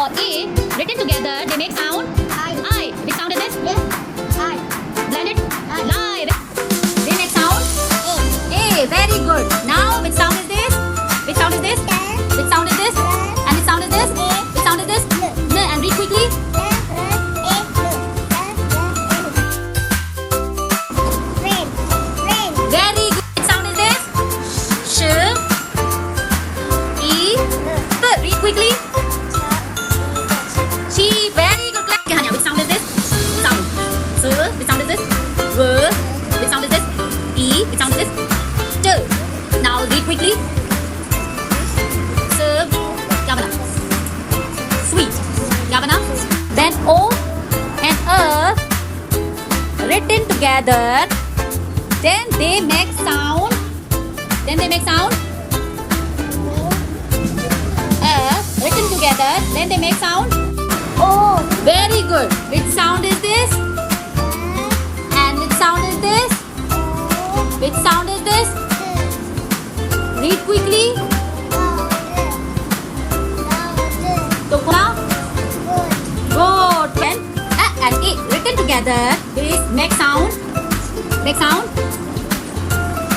or A written together, they make sound I. Which sound is this? Blended? Lie. They make sound A. Very good. Now which sound is this? Which sound is this? Which sound is this? And which sound is this? Which sound is this? N. And read quickly. Very good. Which sound is this? Sh. E. T. Read quickly. She. Very good. Clap. Okay, Hanya, which sound is this? Sound. S. Which sound is this? V. Which sound is this? E. Which sound is this? T. Now read quickly. S. क्या बना? Sweet. क्या बना? Then O and A written together. Then they make sound. Written together. Then they make sound. Very good. Which sound is this? And which sound is this? Which sound is this? Read quickly. Tokla. Good. Then A and E written together. This make sound. Make sound.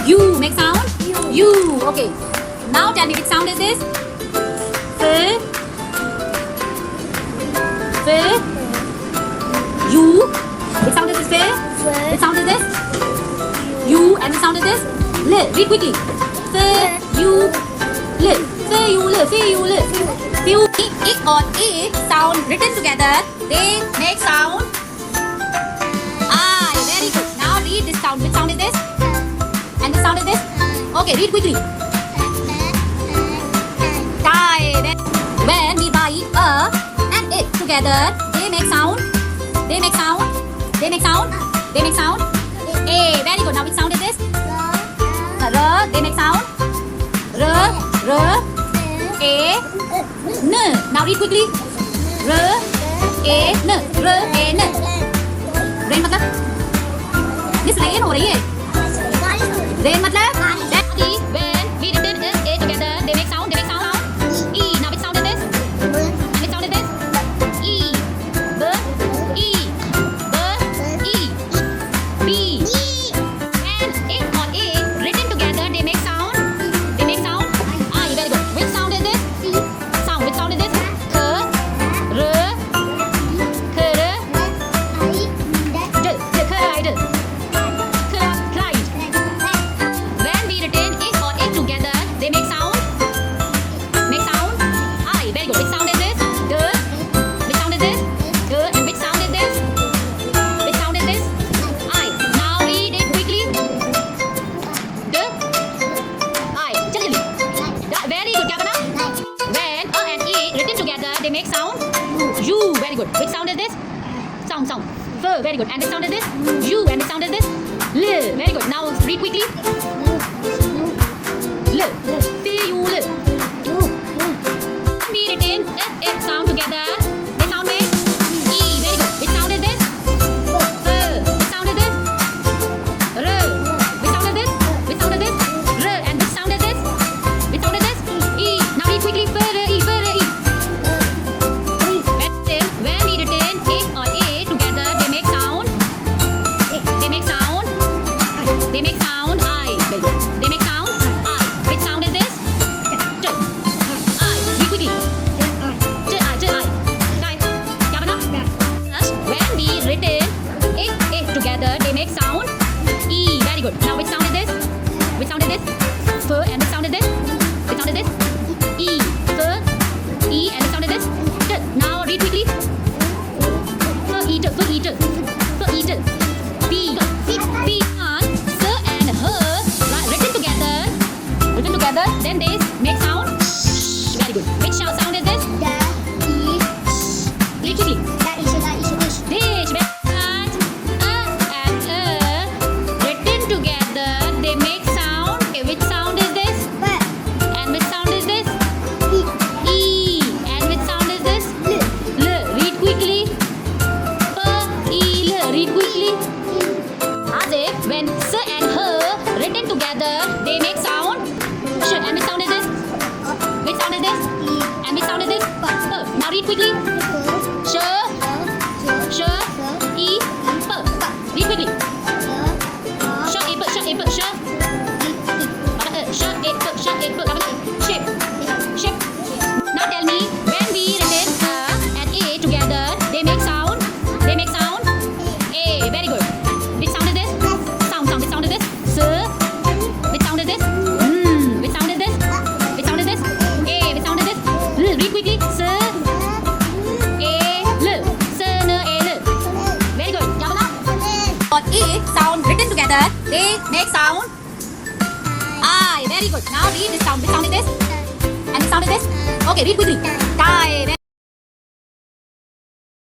U. Make sound. U. Okay. Now tell me which sound is this? F. F. U. Which sound is this? F. Which sound is this? U. And which sound is this? L. Read quickly. F. U. L. F. U. L. F. U. L. F. U. E or E sound written together. They make sound I. Very good. Now read this sound. Which sound is this? And which sound is this? Okay, read quickly. Die. When we buy A and it together, they make sound. They make sound. They make sound. They make sound. A. Very good. Now which sound is this? R. They make sound. R. R. A. N. Now read quickly. R. A. N. R. A. N. Rain मतलब? This rain हो रही है. Rain मतलब? When we written A together, they make sound. They make sound. E. Now which sound is this? And which sound is this? E. B. E. B. E. B. When A or A written together, they make sound. They make sound. I. Very good. Which sound is this? Sound. Which sound is this? K. R. K. D. Cried. Cried. When we written A or A together, they make sound. Make sound. I. Very good. Which sound is this? D. Which sound is this? D. And which sound is this? Which sound is this? I. Now read it quickly. D. I. Jल्दी. Very good. क्या बना? When A and E written together, they make sound. U. Very good. Which sound is this? Sound. Sound. V. Very good. And which sound is this? U. And which sound is this? L. Very good. Now read quickly. L. F. U. L. We written F sound together. They sound make E. Very good. Which sound is this? F. Which sound is this? R. Which sound is this? Which sound is this? R. And which sound is this? Which sound is this? E. Now read quickly. F. R. E. F. R. E. When we written A or A together, they make sound. They make sound. They make sound. I. Very good. They make sound. I. Which sound is this? J. I. Read quickly. J. I. J. I. Die. क्या बना? When we written A together, they make sound. E. Very good. Now which sound is this? Which sound is this? F. And which sound is this? Which sound is this? E. F. E. And which sound is this? T. Now read quickly. F. E. T. F. E. T. F. E. T. P. P. S and her written together. Then they make sound. Very good. Which sound is this? Read quickly. Dish. A and written together, they make sound. Okay, which sound is this? And which sound is this? E. And which sound is this? L. Read quickly. F. E. L. Read quickly. As if when S and her written together, they make sound. And which sound is this? apple, sh. Sh, apple, shape. Shape. Now tell me, when we written and A together, they make sound. They make sound. A, very good. Which sound is this? Sound. Which sound is this? S. Which sound is this? Which sound is this? Which sound is this? A. Which sound is this? L. Read quickly. S. A. L. S. N. A. L. Very good. क्या बोला? On E sound written together, they make sound. I. Very good. Now read this sound. Which sound is this? And which sound is this? Okay, read quickly. Die.